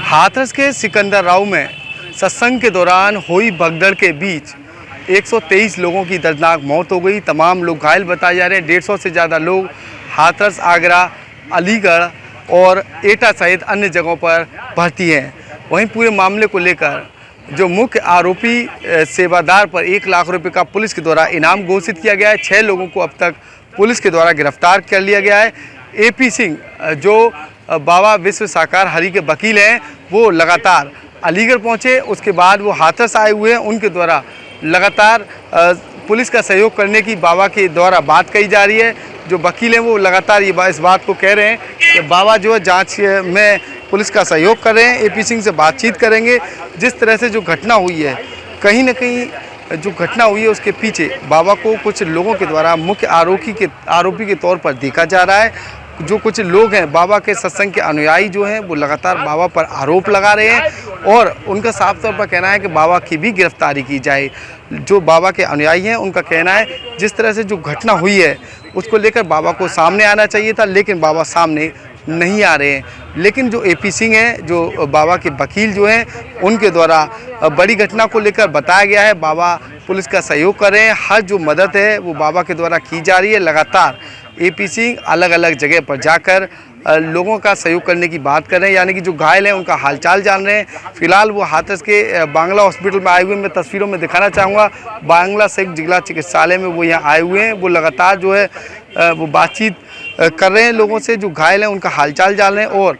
हाथरस के सिकंदर राव में सत्संग के दौरान हुई भगदड़ के बीच 123 लोगों की दर्दनाक मौत हो गई। तमाम लोग घायल बताए जा रहे हैं। 150 से ज़्यादा लोग हाथरस, आगरा, अलीगढ़ और एटा सहित अन्य जगहों पर भर्ती हैं। वहीं पूरे मामले को लेकर जो मुख्य आरोपी सेवादार पर 1 लाख रुपए का पुलिस के द्वारा इनाम घोषित किया गया है। 6 लोगों को अब तक पुलिस के द्वारा गिरफ्तार कर लिया गया है। AP सिंह जो बाबा विश्व साकार हरि के वकील हैं, वो लगातार अलीगढ़ पहुंचे, उसके बाद वो हाथरस आए हुए हैं। उनके द्वारा लगातार पुलिस का सहयोग करने की बाबा के द्वारा बात कही जा रही है। जो वकील हैं वो लगातार इस बात को कह रहे हैं कि बाबा जो है जांच में पुलिस का सहयोग कर रहे हैं। AP सिंह से बातचीत करेंगे। जिस तरह से जो घटना हुई है, कहीं ना कहीं जो घटना हुई है उसके पीछे बाबा को कुछ लोगों के द्वारा मुख्य आरोपी के तौर पर देखा जा रहा है। जो कुछ लोग हैं बाबा के सत्संग के अनुयायी जो हैं वो लगातार बाबा पर आरोप लगा रहे हैं और उनका साफ तौर पर कहना है कि बाबा की भी गिरफ्तारी की जाए। जो बाबा के अनुयायी हैं उनका कहना है जिस तरह से जो घटना हुई है उसको लेकर बाबा को सामने आना चाहिए था, लेकिन बाबा सामने नहीं आ रहे हैं। लेकिन जो AP सिंह हैं, जो बाबा के वकील जो हैं, उनके द्वारा बड़ी घटना को लेकर बताया गया है बाबा पुलिस का सहयोग कर रहे हैं। हर जो मदद है वो बाबा के द्वारा की जा रही है। लगातार AP सिंह अलग अलग जगह पर जाकर लोगों का सहयोग करने की बात कर रहे हैं, यानी कि जो घायल हैं उनका हालचाल जान रहे हैं। फिलहाल वो हाथरस के बांग्ला हॉस्पिटल में आए हुए मैं तस्वीरों में दिखाना चाहूँगा। बांग्ला संयुक्त जिला चिकित्सालय में वो यहाँ आए हुए हैं। वो लगातार जो है वो बातचीत कर रहे हैं लोगों से। जो घायल हैं उनका हालचाल जान रहे हैं और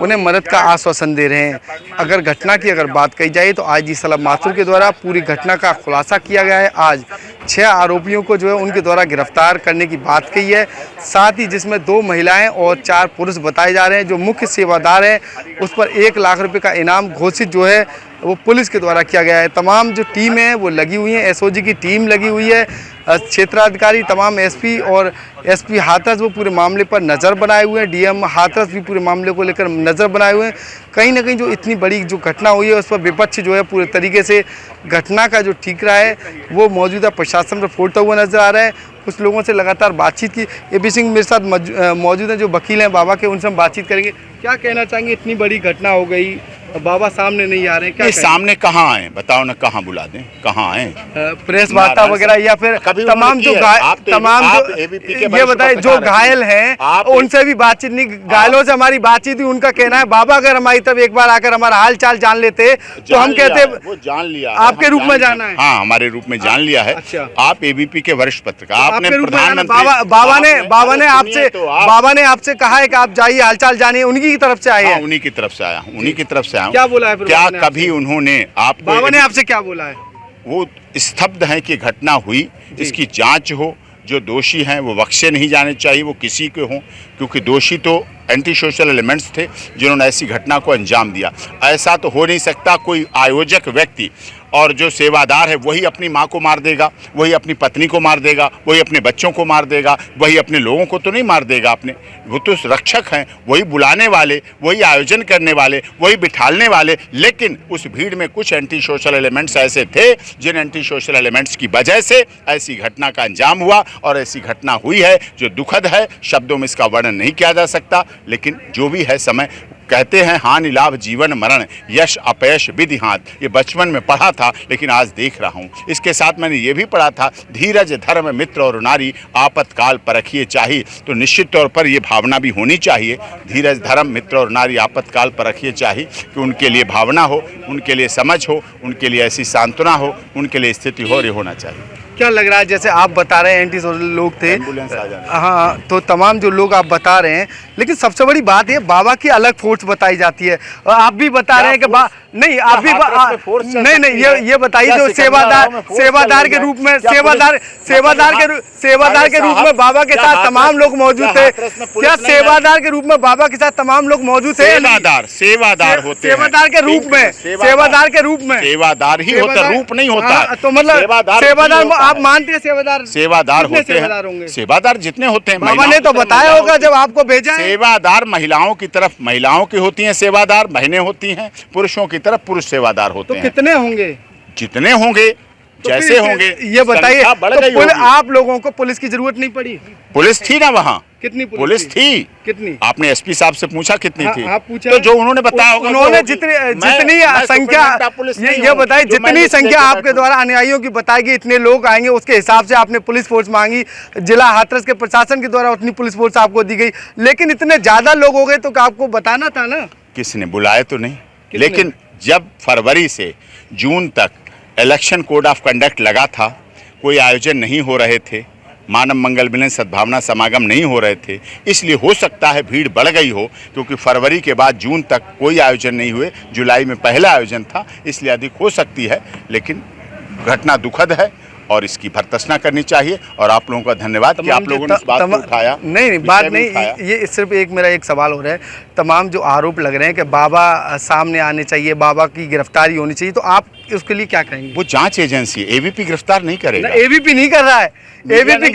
उन्हें मदद का आश्वासन दे रहे हैं। अगर घटना की बात कही जाए तो IG सलाम माथुर के द्वारा पूरी घटना का खुलासा किया गया है। आज 6 आरोपियों को जो है उनके द्वारा गिरफ्तार करने की बात कही है, साथ ही जिसमें 2 महिलाएं और 4 पुरुष बताए जा रहे हैं। जो मुख्य सेवादार है उस पर 1 लाख रुपए का इनाम घोषित जो है वो पुलिस के द्वारा किया गया है। तमाम जो टीम है वो लगी हुई है, SOG की टीम लगी हुई है। क्षेत्राधिकारी, तमाम SP और SP हाथरस वो पूरे मामले पर नज़र बनाए हुए हैं। DM हाथरस भी पूरे मामले को लेकर नज़र बनाए हुए हैं। कहीं ना कहीं जो इतनी बड़ी जो घटना हुई है उस पर विपक्ष जो है पूरे तरीके से घटना का जो ठीकरा है वो मौजूदा प्रशासन पर फोड़ता हुआ नजर आ रहा है। कुछ लोगों से लगातार बातचीत की। AP सिंह मेरे साथ मौजूद हैं जो वकील हैं बाबा के, उनसे हम बातचीत करेंगे। क्या कहना चाहेंगे, इतनी बड़ी घटना हो गई, बाबा सामने नहीं आ रहे हैं, क्या सामने कहाँ आए बताओ ना, कहाँ बुला दें, कहाँ आए प्रेस वार्ता वगैरह या फिर तमाम जो ये बताए जो घायल हैं उनसे भी बातचीत नहीं, घायलों से हमारी बातचीत हुई। उनका कहना है बाबा अगर हमारी तरफ एक बार आकर हमारा हाल चाल जान लेते तो हम कहते वो जान लिया, आपके रूप में जाना है। हाँ, हमारे रूप में जान लिया है। अच्छा। आप ABP के वरिष्ठ पत्रकार, आपने प्रधानमंत्री बाबा ने आपसे कहा है कि आप जाइए, हालचाल जानिए, उन्हीं की तरफ से आए हैं। उन्हीं की तरफ से आया, उन्हीं की तरफ से आया। क्या बोला है? क्या कभी उन्होंने आपको, बाबा ने आपसे क्या बोला है? वो स्तब्ध हैं कि घटना हुई, इसकी जांच हो, जो दोषी हैं वो बख्शे नहीं जाने चाहिए, वो किसी के हों, क्योंकि दोषी तो एंटी सोशल एलिमेंट्स थे जिन्होंने ऐसी घटना को अंजाम दिया। ऐसा तो हो नहीं सकता कोई आयोजक व्यक्ति और जो सेवादार है वही अपनी माँ को मार देगा, वही अपनी पत्नी को मार देगा, वही अपने बच्चों को मार देगा, वही अपने लोगों को तो नहीं मार देगा अपने। वो तो रक्षक हैं, वही बुलाने वाले, वही आयोजन करने वाले, वही बिठालने वाले। लेकिन उस भीड़ में कुछ एंटी सोशल एलिमेंट्स ऐसे थे जिन एंटी सोशल एलिमेंट्स की वजह से ऐसी घटना का अंजाम हुआ और ऐसी घटना हुई है जो दुखद है। शब्दों में इसका वर्णन नहीं किया जा सकता, लेकिन जो भी है समय कहते हैं हानि लाभ जीवन मरण, यश अपयश विधि हाथ। ये बचपन में पढ़ा था लेकिन आज देख रहा हूँ। इसके साथ मैंने ये भी पढ़ा था, धीरज धर्म मित्र और नारी आपातकाल परखिए चाहिए। तो निश्चित तौर पर ये भावना भी होनी चाहिए, धीरज धर्म मित्र और नारी आपातकाल परखिए चाहिए, कि उनके लिए भावना हो, उनके लिए समझ हो, उनके लिए ऐसी सांत्वना हो, उनके लिए स्थिति हो, ये होना चाहिए। क्या लग रहा है, जैसे आप बता रहे हैं एंटी सोशल लोग थे, एम्बुलेंस आ जाने, हाँ, तो तमाम जो लोग आप बता रहे हैं, लेकिन सबसे बड़ी बात है बाबा की अलग फोर्स बताई जाती है और आप भी बता रहे हैं कि नहीं, आप भी नहीं, ये बताइए जो सेवादार के रूप में सेवादार के रूप में बाबा के साथ तमाम लोग मौजूद थे। क्या सेवादार के रूप में बाबा के साथ तमाम लोग मौजूद थे? सेवादार होते हैं, सेवादार के रूप में, सेवादार ही होता, रूप नहीं होता। तो मतलब सेवादार आप मानते हैं? सेवादार होते हैं, सेवादार जितने होते हैं। बाबा ने तो बताया होगा जब आपको भेजा। सेवादार महिलाओं की तरफ महिलाओं की होती हैं, सेवादार बहनें होती हैं, पुरुषों की तरफ पुरुष सेवादार होते हैं। तो कितने होंगे? जितने होंगे, जैसे फिर होंगे ये बताइए, संख्या बढ़ तो गई होगी। आप लोगों को पुलिस की जरूरत नहीं पड़ी? पुलिस थी ना वहाँ, कितनी पुलिस थी। कितनी? आपने एसपी साहब से पूछा कितनी थी? आप पूछा, तो जो उन्होंने बताया होगा उन्होंने तो जितनी मैं संख्या, सुपरिटेंडेंट पुलिस नहीं ये हूँ, बताइए जो मैं जितनी लिस्ट संख्या लेके आपके बैठूं। द्वारा अनुयायियों की बताएगी इतने लोग आएंगे, उसके हिसाब से आपने पुलिस फोर्स मांगी, जिला हाथरस के प्रशासन के द्वारा उतनी पुलिस फोर्स आपको दी गई, लेकिन इतने ज्यादा लोग हो गए तो आपको बताना था ना। किसने बुलाया तो नहीं, किसने? लेकिन जब फरवरी से जून तक इलेक्शन कोड ऑफ कंडक्ट लगा था, कोई आयोजन नहीं हो रहे थे, मानव मंगल मिलन सद्भावना समागम नहीं हो रहे थे, इसलिए हो सकता है भीड़ बढ़ गई हो, क्योंकि फरवरी के बाद जून तक कोई आयोजन नहीं हुए, जुलाई में पहला आयोजन था, इसलिए अधिक हो सकती है। लेकिन घटना दुखद है और इसकी भर्त्सना करनी चाहिए, और आप लोगों का धन्यवाद कि आप लोगों ने इस बात को उठाया। नहीं बात नहीं, ये सिर्फ एक मेरा एक सवाल हो रहा है, तमाम जो आरोप लग रहे हैं कि बाबा सामने आने चाहिए, बाबा की गिरफ्तारी होनी चाहिए, तो आप उसके लिए क्या कहेंगे? वो जांच एजेंसी है, एबीपी गिरफ्तार नहीं करेगा। एबीपी नहीं कर रहा है, एबीपी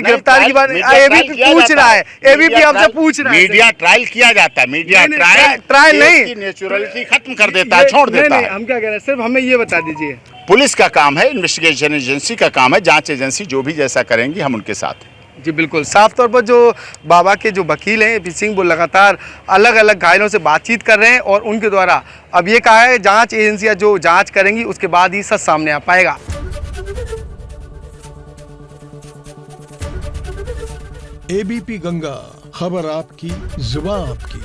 गिरफ्तारी की बात, एबीपी पूछ रहा है, एबीपी आपसे पूछ रहा है। मीडिया ट्रायल किया जाता है, मीडिया ट्रायल नहीं, नेचुरलिटी खत्म कर देता है, छोड़ देता है। हम क्या कह रहे हैं, सिर्फ हमें ये बता दीजिए। पुलिस का काम है, इन्वेस्टिगेशन एजेंसी का काम है, जांच एजेंसी जो भी जैसा करेंगी हम उनके साथ हैं। जी बिल्कुल, साफ तौर पर जो बाबा के जो वकील हैं एपी सिंह, वो लगातार अलग अलग घायलों से बातचीत कर रहे हैं और उनके द्वारा अब ये कहा है जांच एजेंसियां जो जांच करेंगी उसके बाद ही सच सामने आ पाएगा। एबीपी गंगा, खबर आपकी, जुबान आपकी।